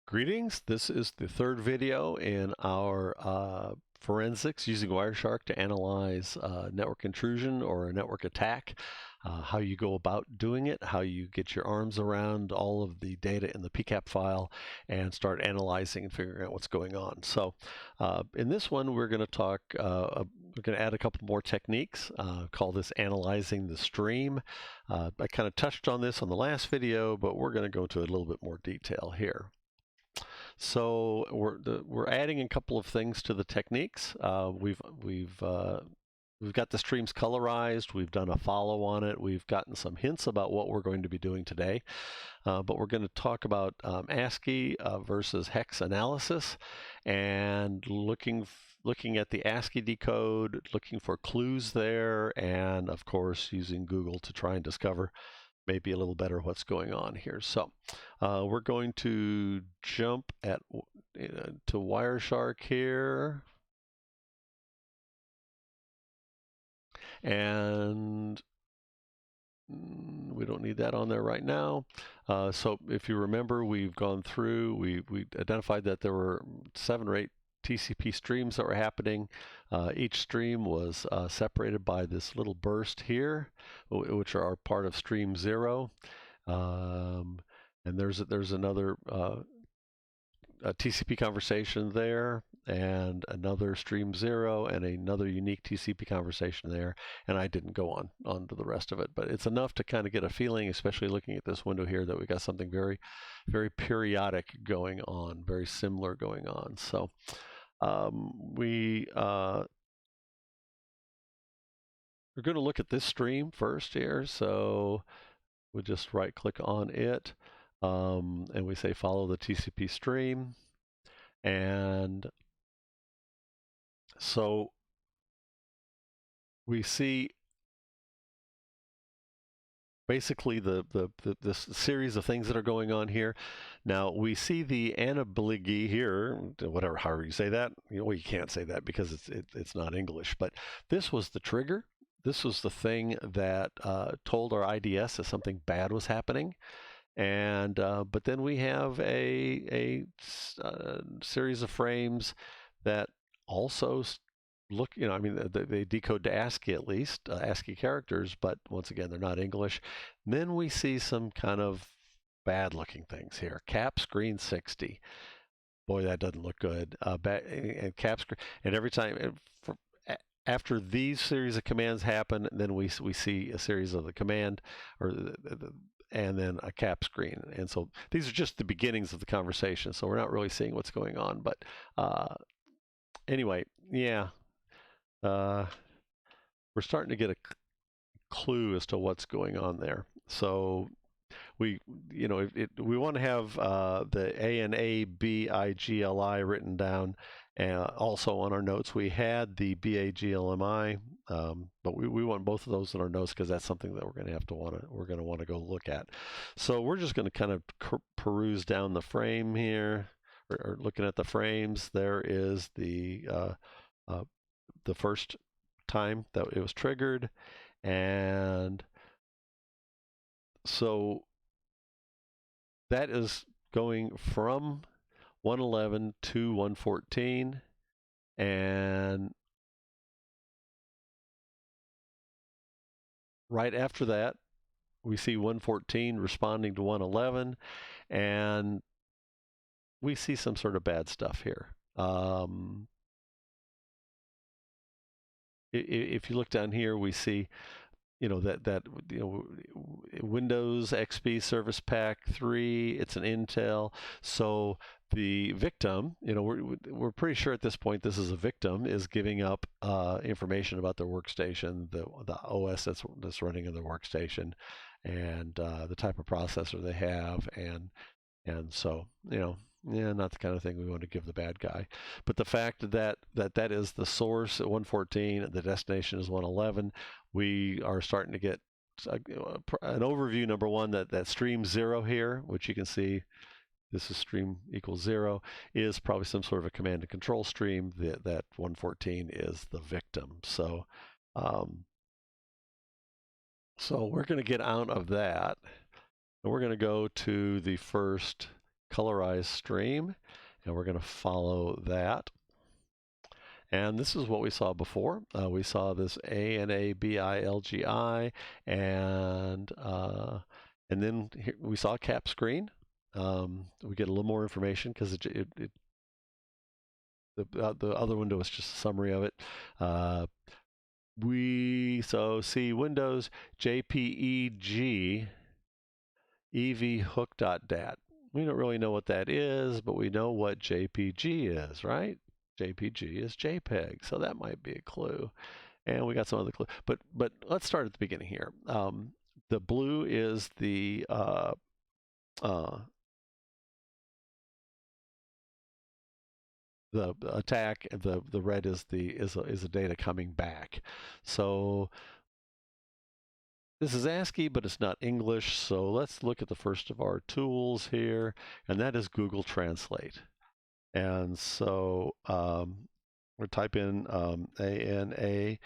Greetings. This is the third video in our forensics using Wireshark to analyze network intrusion or a network attack, how you go about doing it, how you get your arms around all of the data in the PCAP file and start analyzing and figuring out what's going on. So in this one, we're going to talk, we're going to add a couple more techniques, call this analyzing the stream. I kind of touched on this on the last video, but we're going to go into a little bit more detail here. So we're adding a couple of things to the techniques. We've got the streams colorized. We've done a follow on it. We've gotten some hints about what we're going to be doing today. But we're going to talk about ASCII versus hex analysis, and looking at the ASCII decode, looking for clues there, and of course using Google to try and discover maybe a little better what's going on here. So we're going to jump to Wireshark here, and we don't need that on there right now. So if you remember, we've gone through, we identified that there were 7 or 8 TCP streams that were happening. Each stream was separated by this little burst here, which are part of stream 0. And there's another a TCP conversation there, and another stream 0, and another unique TCP conversation there. And I didn't go on to the rest of it, but it's enough to kind of get a feeling, especially looking at this window here, that we got something very, very periodic going on, very similar going on. So we're going to look at this stream first here. So we'll just right click on it, and we say follow the TCP stream. And so we see basically this series of things that are going on here. Now we see the anabligi here, whatever, however you say that. Well, you can't say that because it's not English, but this was the trigger. This was the thing that told our IDS that something bad was happening. And but then we have a series of frames that also look, I mean, they decode to ASCII, at least ASCII characters, but once again, they're not English. And then we see some kind of bad looking things here. Cap screen 60. Boy, that doesn't look good. And cap screen, and every time after these series of commands happen, then we see a series of the command or and then a cap screen. And so these are just the beginnings of the conversation. So we're not really seeing what's going on. But anyway, yeah, we're starting to get a clue as to what's going on there. So we want to have the A and A B I G L I written down. Also on our notes, we had the BAGLMI, but we want both of those in our notes because that's something that we're going to want to go look at. So we're just going to kind of peruse down the frame here, or looking at the frames. There is the first time that it was triggered, and so that is going from 111 to 114, and right after that we see 114 responding to 111, and we see some sort of bad stuff here. If you look down here, we see Windows XP Service Pack 3, it's an Intel. So the victim, we're pretty sure at this point this is a victim, is giving up information about their workstation, the OS that's running in the workstation, and the type of processor they have, and so not the kind of thing we want to give the bad guy. But the fact that is the source at 114, the destination is 111, we are starting to get an overview. Number one, that stream 0 here, which you can see, this is stream equals 0, is probably some sort of a command and control stream. That 114 is the victim. So so we're going to get out of that, and we're going to go to the first colorized stream, and we're going to follow that. And this is what we saw before. We saw this ANA-BILGI, and then here we saw a cap screen. We get a little more information because the other window was just a summary of it. We see Windows JPEG evhook.dat. We don't really know what that is, but we know what JPG is, right? JPG is JPEG, so that might be a clue. And we got some other clue. But let's start at the beginning here. The blue is the attack. The red is the data coming back. So this is ASCII, but it's not English. So let's look at the first of our tools here, and that is Google Translate. And so we'll type in ANABI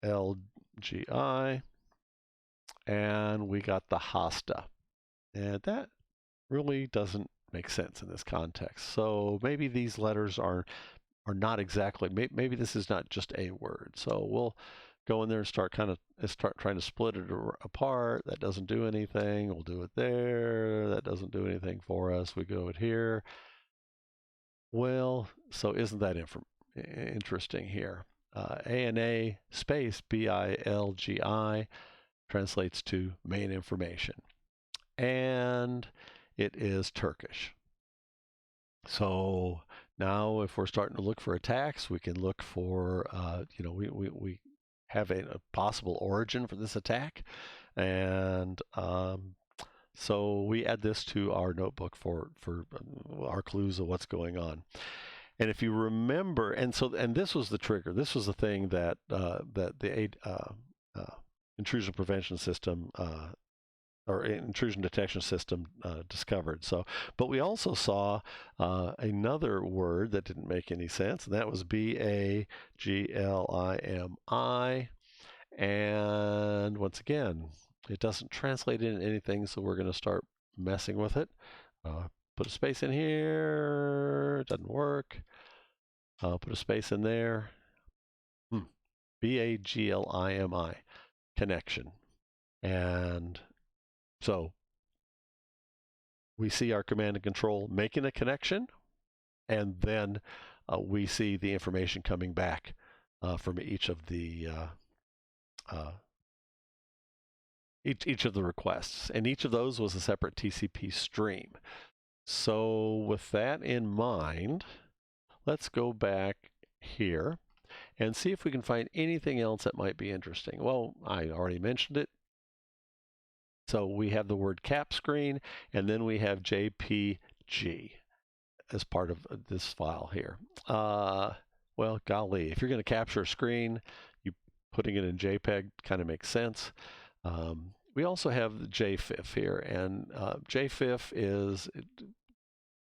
LGI, and we got the HOSTA. And that really doesn't make sense in this context. So maybe these letters are not exactly, maybe this is not just a word. So we'll go in there and start trying to split it apart. That doesn't do anything. We'll do it there. That doesn't do anything for us. We go it here. Well, so isn't that interesting here? ANA space BILGI translates to main information, and it is Turkish. So now if we're starting to look for attacks, we can look for, we have a possible origin for this attack. And so we add this to our notebook for our clues of what's going on. And if you remember, and this was the trigger. This was the thing that the intrusion prevention system or intrusion detection system discovered. So, but we also saw another word that didn't make any sense, and that was BAGLIMI. And once again, it doesn't translate into anything, so we're going to start messing with it. Put a space in here. It doesn't work. Put a space in there. BAGLIMI, connection. And so we see our command and control making a connection, and then we see the information coming back from each of the requests, and each of those was a separate TCP stream. So with that in mind, let's go back here and see if we can find anything else that might be interesting. Well, I already mentioned it. So we have the word cap screen, and then we have JPG as part of this file here. Well, golly, if you're going to capture a screen, putting it in JPEG kind of makes sense. We also have the JFIF here, and JFIF is,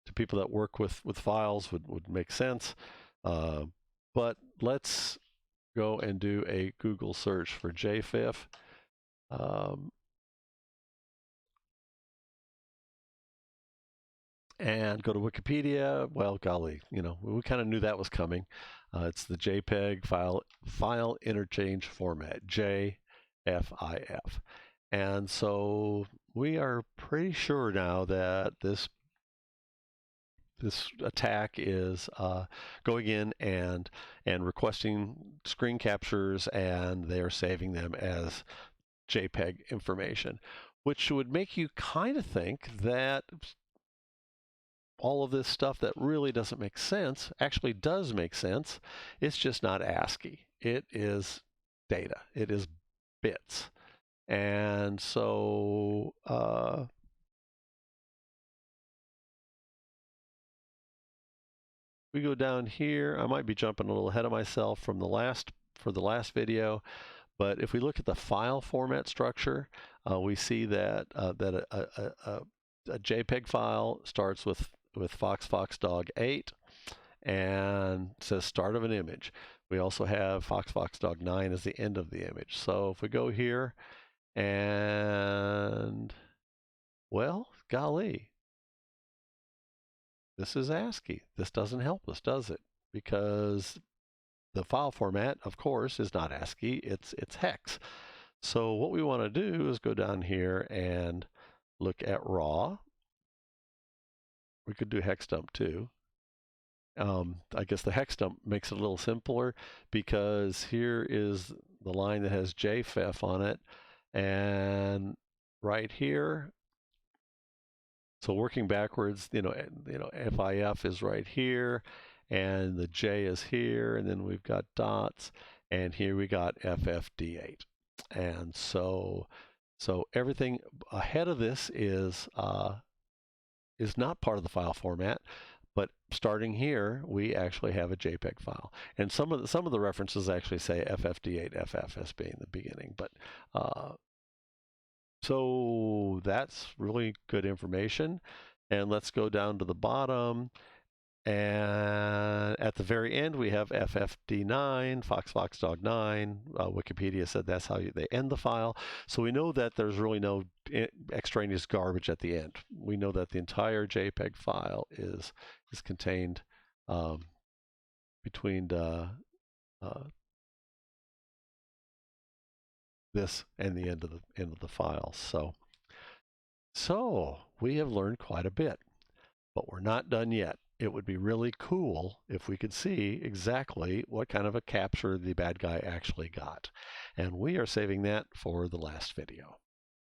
to people that work with files, would make sense. But let's go and do a Google search for JFIF. And go to Wikipedia. Well, golly, we kind of knew that was coming. It's the JPEG file interchange format, JFIF. And so we are pretty sure now that this attack is going in and requesting screen captures, and they are saving them as JPEG information, which would make you kind of think that all of this stuff that really doesn't make sense actually does make sense. It's just not ASCII. It is data. It is bits. And so we go down here. I might be jumping a little ahead of myself from the last video, but if we look at the file format structure, we see that a JPEG file starts with fox dog 8 and says start of an image. We also have fox dog 9 as the end of the image. So if we go here And, well, golly, this is ASCII. This doesn't help us, does it? Because the file format, of course, is not ASCII, it's hex. So what we want to do is go down here and look at raw. We could do hex dump too. I guess the hex dump makes it a little simpler because here is the line that has JFEF on it, and right here, so working backwards, FIF is right here, and the J is here, and then we've got dots, and here we got FFD8, and so everything ahead of this is not part of the file format. But starting here, we actually have a JPEG file, and some of the references actually say FFD8FF as being the beginning. But so that's really good information. And let's go down to the bottom, and at the very end we have FFD9, Fox Dog 9. Wikipedia said that's how they end the file. So we know that there's really no extraneous garbage at the end. We know that the entire JPEG file is contained between this and the end of the file. So we have learned quite a bit, but we're not done yet. It would be really cool if we could see exactly what kind of a capture the bad guy actually got. And we are saving that for the last video.